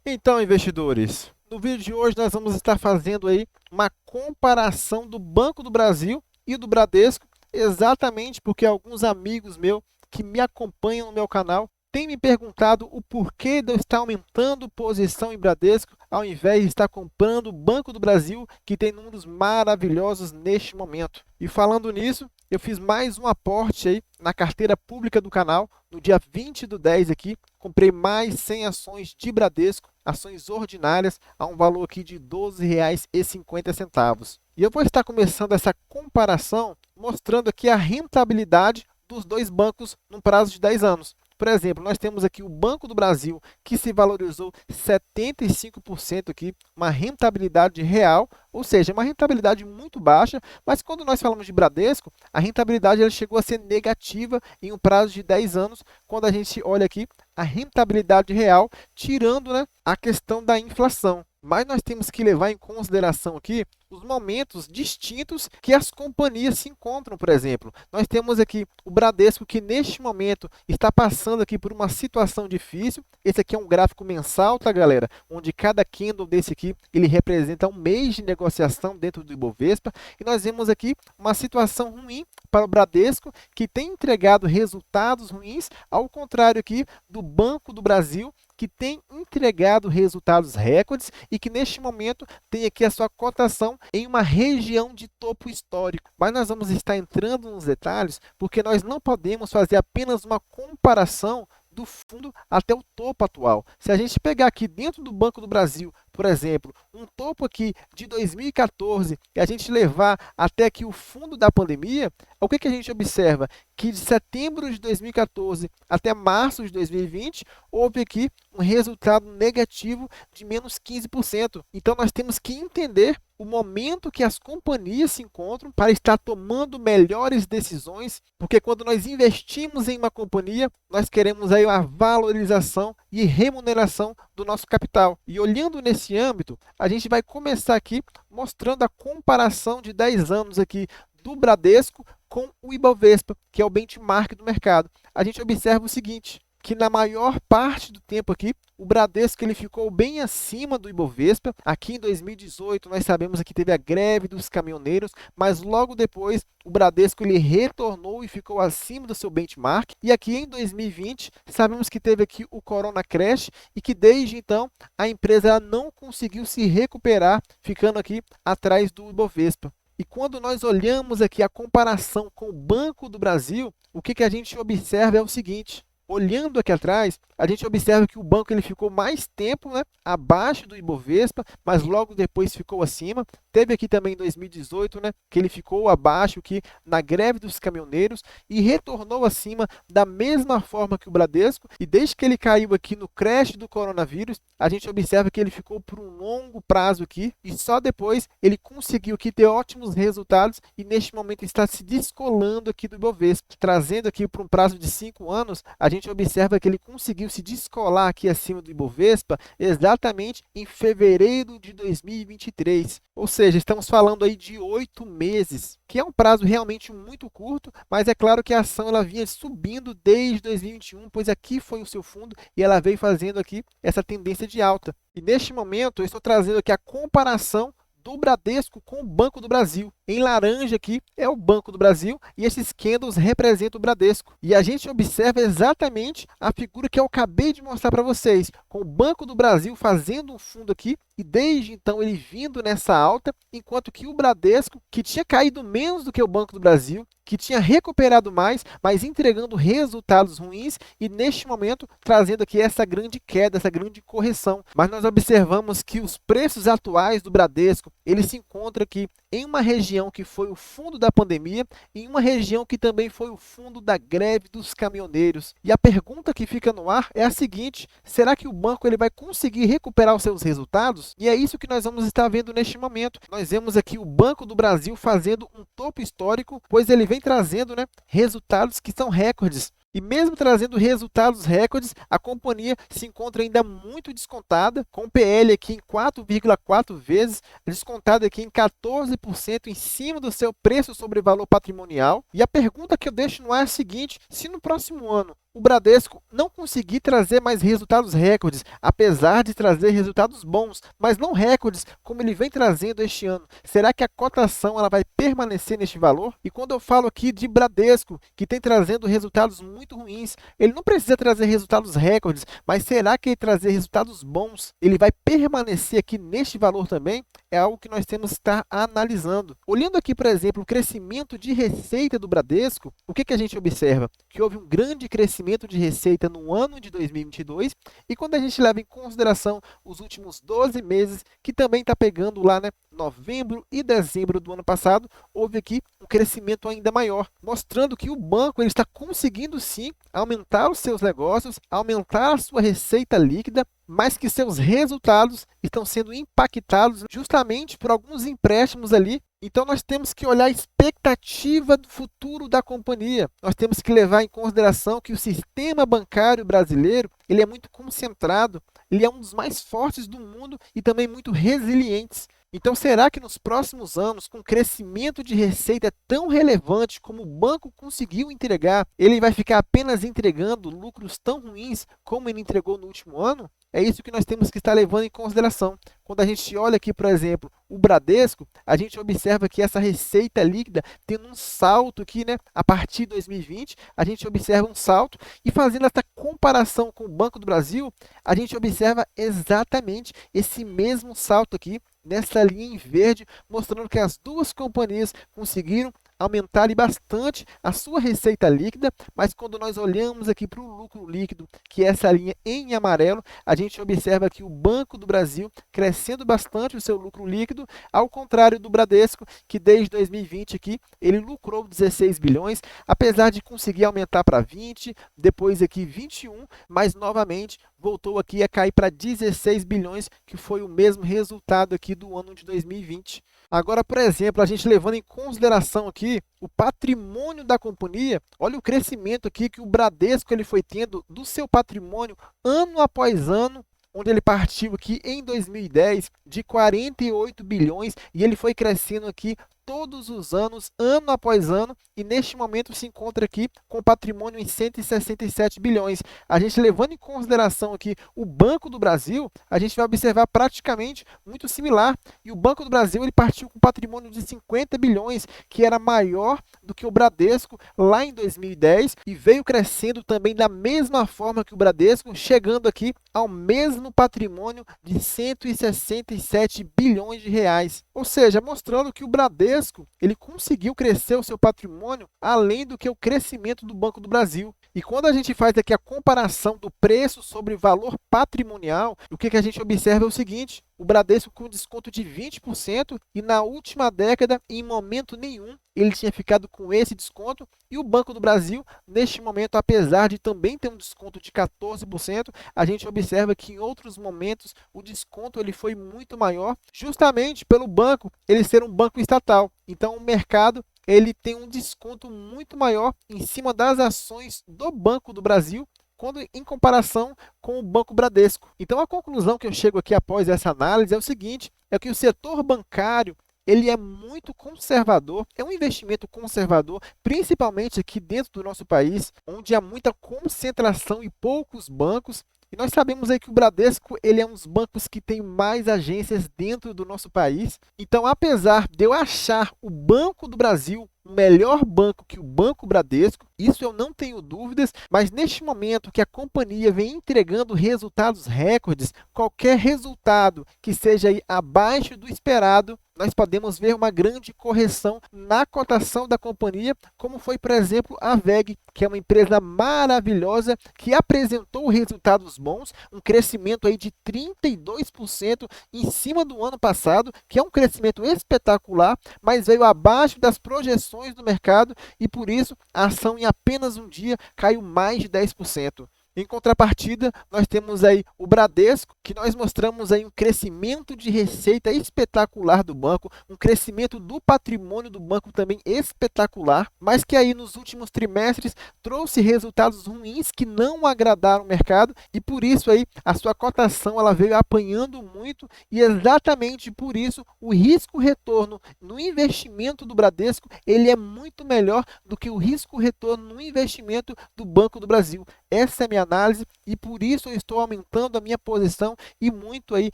Então, investidores, no vídeo de hoje nós vamos estar fazendo aí uma comparação do Banco do Brasil e do Bradesco, exatamente porque alguns amigos meus que me acompanham no meu canal têm me perguntado o porquê de eu estar aumentando posição em Bradesco ao invés de estar comprando o Banco do Brasil, que tem números maravilhosos neste momento. E falando nisso, eu fiz mais um aporte aí na carteira pública do canal, no dia 20/10 aqui, comprei mais 100 ações de Bradesco, ações ordinárias, a um valor aqui de R$ 12,50. E eu vou estar começando essa comparação mostrando aqui a rentabilidade dos dois bancos no prazo de 10 anos. Por exemplo, nós temos aqui o Banco do Brasil, que se valorizou 75% aqui, uma rentabilidade real, ou seja, uma rentabilidade muito baixa, mas quando nós falamos de Bradesco, a rentabilidade ela chegou a ser negativa em um prazo de 10 anos, quando a gente olha aqui a rentabilidade real, tirando, né, a questão da inflação. Mas nós temos que levar em consideração aqui os momentos distintos que as companhias se encontram, por exemplo. Nós temos aqui o Bradesco, que neste momento está passando aqui por uma situação difícil. Esse aqui é um gráfico mensal, tá, galera? Onde cada candle desse aqui, ele representa um mês de negociação dentro do Ibovespa. E nós vemos aqui uma situação ruim para o Bradesco, que tem entregado resultados ruins, ao contrário aqui do Banco do Brasil, que tem entregado resultados recordes e que neste momento tem aqui a sua cotação em uma região de topo histórico. Mas nós vamos estar entrando nos detalhes porque nós não podemos fazer apenas uma comparação do fundo até o topo atual. Se a gente pegar aqui dentro do Banco do Brasil, por exemplo, um topo aqui de 2014 e a gente levar até aqui o fundo da pandemia, o que a gente observa? Que de setembro de 2014 até março de 2020, houve aqui um resultado negativo de menos 15%. Então, nós temos que entender o momento que as companhias se encontram para estar tomando melhores decisões, porque quando nós investimos em uma companhia, nós queremos aí uma valorização e remuneração do nosso capital. E olhando nesse âmbito, a gente vai começar aqui mostrando a comparação de 10 anos aqui do Bradesco com o Ibovespa, que é o benchmark do mercado. A gente observa o seguinte, que na maior parte do tempo aqui, o Bradesco ele ficou bem acima do Ibovespa. Aqui em 2018, nós sabemos que teve a greve dos caminhoneiros, mas logo depois o Bradesco ele retornou e ficou acima do seu benchmark. E aqui em 2020, sabemos que teve aqui o Corona Crash e que desde então a empresa ela não conseguiu se recuperar, ficando aqui atrás do Ibovespa. E quando nós olhamos aqui a comparação com o Banco do Brasil, o que a gente observa é o seguinte. Olhando aqui atrás, a gente observa que o banco ele ficou mais tempo, né, abaixo do Ibovespa, mas logo depois ficou acima. Teve aqui também em 2018, né, que ele ficou abaixo aqui na greve dos caminhoneiros e retornou acima da mesma forma que o Bradesco. E desde que ele caiu aqui no crash do coronavírus, a gente observa que ele ficou por um longo prazo aqui e só depois ele conseguiu aqui ter ótimos resultados e neste momento está se descolando aqui do Ibovespa, trazendo aqui para um prazo de 5 anos, a gente observa que ele conseguiu se descolar aqui acima do Ibovespa exatamente em fevereiro de 2023. Ou seja, estamos falando aí de 8 meses, que é um prazo realmente muito curto, mas é claro que a ação ela vinha subindo desde 2021, pois aqui foi o seu fundo e ela veio fazendo aqui essa tendência de alta. E neste momento eu estou trazendo aqui a comparação do Bradesco com o Banco do Brasil. Em laranja aqui é o Banco do Brasil e esses candles representam o Bradesco. E a gente observa exatamente a figura que eu acabei de mostrar para vocês, com o Banco do Brasil fazendo um fundo aqui e desde então ele vindo nessa alta, enquanto que o Bradesco, que tinha caído menos do que o Banco do Brasil, que tinha recuperado mais, mas entregando resultados ruins e neste momento trazendo aqui essa grande queda, essa grande correção. Mas nós observamos que os preços atuais do Bradesco, ele se encontra aqui em uma região que foi o fundo da pandemia e em uma região que também foi o fundo da greve dos caminhoneiros. E a pergunta que fica no ar é a seguinte: será que o banco ele vai conseguir recuperar os seus resultados? E é isso que nós vamos estar vendo neste momento. Nós vemos aqui o Banco do Brasil fazendo um topo histórico, pois ele vem trazendo, né, resultados que são recordes. E mesmo trazendo resultados recordes, a companhia se encontra ainda muito descontada, com o PL aqui em 4,4 vezes, descontado aqui em 14% em cima do seu preço sobre valor patrimonial. E a pergunta que eu deixo no ar é a seguinte: se no próximo ano o Bradesco não conseguir trazer mais resultados recordes, apesar de trazer resultados bons, mas não recordes como ele vem trazendo este ano, será que a cotação ela vai permanecer neste valor? E quando eu falo aqui de Bradesco, que tem trazendo resultados muito ruins, ele não precisa trazer resultados recordes, mas será que ele trazer resultados bons, ele vai permanecer aqui neste valor também? É algo que nós temos que estar analisando. Olhando aqui, por exemplo, o crescimento de receita do Bradesco, o que a gente observa? Que houve um grande crescimento de receita no ano de 2022 e quando a gente leva em consideração os últimos 12 meses, que também está pegando lá, né, novembro e dezembro do ano passado, houve aqui um crescimento ainda maior, mostrando que o banco ele está conseguindo sim aumentar os seus negócios, aumentar a sua receita líquida, mas que seus resultados estão sendo impactados justamente por alguns empréstimos ali. Então, nós temos que olhar a expectativa do futuro da companhia. Nós temos que levar em consideração que o sistema bancário brasileiro ele é muito concentrado, ele é um dos mais fortes do mundo e também muito resilientes. Então, será que nos próximos anos, com crescimento de receita tão relevante como o banco conseguiu entregar, ele vai ficar apenas entregando lucros tão ruins como ele entregou no último ano? É isso que nós temos que estar levando em consideração. Quando a gente olha aqui, por exemplo, o Bradesco, a gente observa que essa receita líquida tendo um salto aqui, né? A partir de 2020, a gente observa um salto e fazendo essa comparação com o Banco do Brasil, a gente observa exatamente esse mesmo salto aqui, nessa linha em verde, mostrando que as duas companhias conseguiram aumentar bastante a sua receita líquida, mas quando nós olhamos aqui para o lucro líquido, que é essa linha em amarelo, a gente observa que o Banco do Brasil crescendo bastante o seu lucro líquido, ao contrário do Bradesco, que desde 2020 aqui, ele lucrou 16 bilhões, apesar de conseguir aumentar para 20, depois aqui 21, mas novamente voltou aqui a cair para 16 bilhões, que foi o mesmo resultado aqui do ano de 2020. Agora, por exemplo, a gente levando em consideração aqui o patrimônio da companhia, olha o crescimento aqui que o Bradesco ele foi tendo do seu patrimônio ano após ano, onde ele partiu aqui em 2010 de 48 bilhões e ele foi crescendo aqui todos os anos, ano após ano, e neste momento se encontra aqui com patrimônio em 167 bilhões. A gente levando em consideração aqui o Banco do Brasil, a gente vai observar praticamente muito similar. E o Banco do Brasil ele partiu com patrimônio de 50 bilhões, que era maior do que o Bradesco lá em 2010 e veio crescendo também da mesma forma que o Bradesco, chegando aqui ao mesmo patrimônio de 167 bilhões de reais. Ou seja, mostrando que o Bradesco ele conseguiu crescer o seu patrimônio além do que o crescimento do Banco do Brasil. E quando a gente faz aqui a comparação do preço sobre valor patrimonial, o que a gente observa é o seguinte: o Bradesco com desconto de 20% e na última década, em momento nenhum, ele tinha ficado com esse desconto. E o Banco do Brasil, neste momento, apesar de também ter um desconto de 14%, a gente observa que em outros momentos o desconto ele foi muito maior, justamente pelo banco ele ser um banco estatal. Então, o mercado ele tem um desconto muito maior em cima das ações do Banco do Brasil, quando em comparação com o Banco Bradesco. Então, a conclusão que eu chego aqui após essa análise é o seguinte: é que o setor bancário ele é muito conservador, é um investimento conservador, principalmente aqui dentro do nosso país, onde há muita concentração e poucos bancos. E nós sabemos aí que o Bradesco ele é um dos bancos que tem mais agências dentro do nosso país. Então, apesar de eu achar o Banco do Brasil um melhor banco que o Banco Bradesco, isso eu não tenho dúvidas, mas neste momento que a companhia vem entregando resultados recordes, qualquer resultado que seja aí abaixo do esperado, nós podemos ver uma grande correção na cotação da companhia, como foi, por exemplo, a WEG, que é uma empresa maravilhosa, que apresentou resultados bons, um crescimento aí de 32% em cima do ano passado, que é um crescimento espetacular, mas veio abaixo das projeções do mercado e por isso a ação em apenas um dia caiu mais de 10%. Em contrapartida, nós temos aí o Bradesco, que nós mostramos aí um crescimento de receita espetacular do banco, um crescimento do patrimônio do banco também espetacular, mas que aí nos últimos trimestres trouxe resultados ruins que não agradaram o mercado e por isso aí a sua cotação ela veio apanhando muito e exatamente por isso o risco-retorno no investimento do Bradesco ele é muito melhor do que o risco-retorno no investimento do Banco do Brasil. Essa é a minha análise e por isso eu estou aumentando a minha posição e muito aí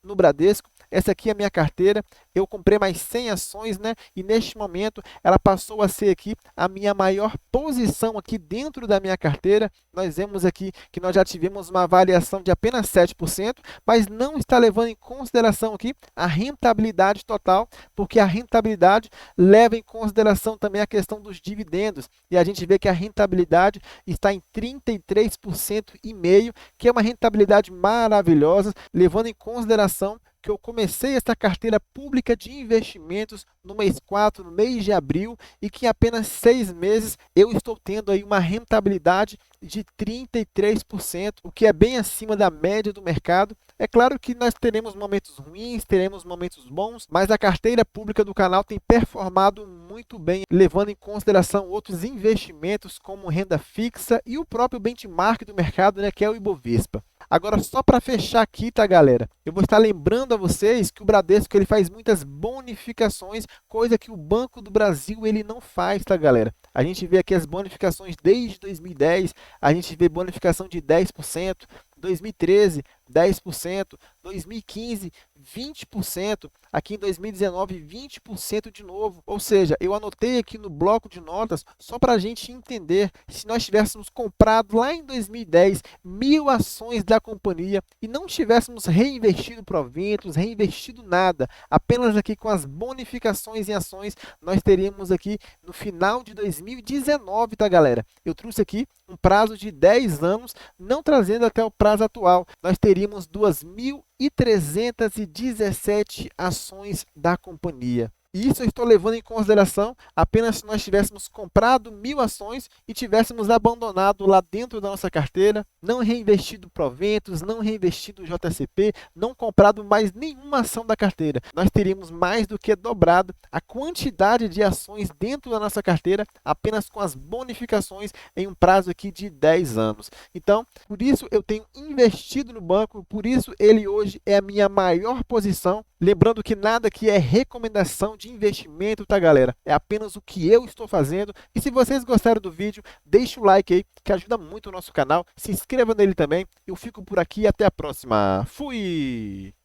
no Bradesco. Essa aqui é a minha carteira, eu comprei mais 100 ações, né? E neste momento ela passou a ser aqui a minha maior posição aqui dentro da minha carteira. Nós vemos aqui que nós já tivemos uma variação de apenas 7%, mas não está levando em consideração aqui a rentabilidade total, porque a rentabilidade leva em consideração também a questão dos dividendos. E a gente vê que a rentabilidade está em 33,5%, que é uma rentabilidade maravilhosa, levando em consideração que eu comecei esta carteira pública de investimentos no mês 4, no mês de abril, e que em apenas 6 meses eu estou tendo aí uma rentabilidade de 33%, o que é bem acima da média do mercado. É claro que nós teremos momentos ruins, teremos momentos bons, mas a carteira pública do canal tem performado muito bem, levando em consideração outros investimentos como renda fixa e o próprio benchmark do mercado, né, que é o Ibovespa. Agora, só para fechar aqui, tá, galera? Eu vou estar lembrando a vocês que o Bradesco ele faz muitas bonificações, coisa que o Banco do Brasil ele não faz, tá, galera? A gente vê aqui as bonificações desde 2010, a gente vê bonificação de 10%, 2013, 10%, 2015, 20%, aqui em 2019, 20% de novo. Ou seja, eu anotei aqui no bloco de notas só para a gente entender, se nós tivéssemos comprado lá em 2010 1.000 ações da companhia e não tivéssemos reinvestido proventos, reinvestido nada, apenas aqui com as bonificações em ações, nós teríamos aqui no final de 2019, tá, galera? Eu trouxe aqui um prazo de 10 anos, não trazendo até o prazo atual. Nós teríamos 2.317 ações da companhia. E isso eu estou levando em consideração apenas se nós tivéssemos comprado 1.000 ações e tivéssemos abandonado lá dentro da nossa carteira, não reinvestido proventos, não reinvestido JCP, não comprado mais nenhuma ação da carteira. Nós teríamos mais do que dobrado a quantidade de ações dentro da nossa carteira apenas com as bonificações em um prazo aqui de 10 anos. Então, por isso eu tenho investido no banco, por isso ele hoje é a minha maior posição. Lembrando que nada aqui é recomendação de investimento, tá, galera? É apenas o que eu estou fazendo. E se vocês gostaram do vídeo, deixe o like aí, que ajuda muito o nosso canal. Se inscreva nele também. Eu fico por aqui e até a próxima. Fui!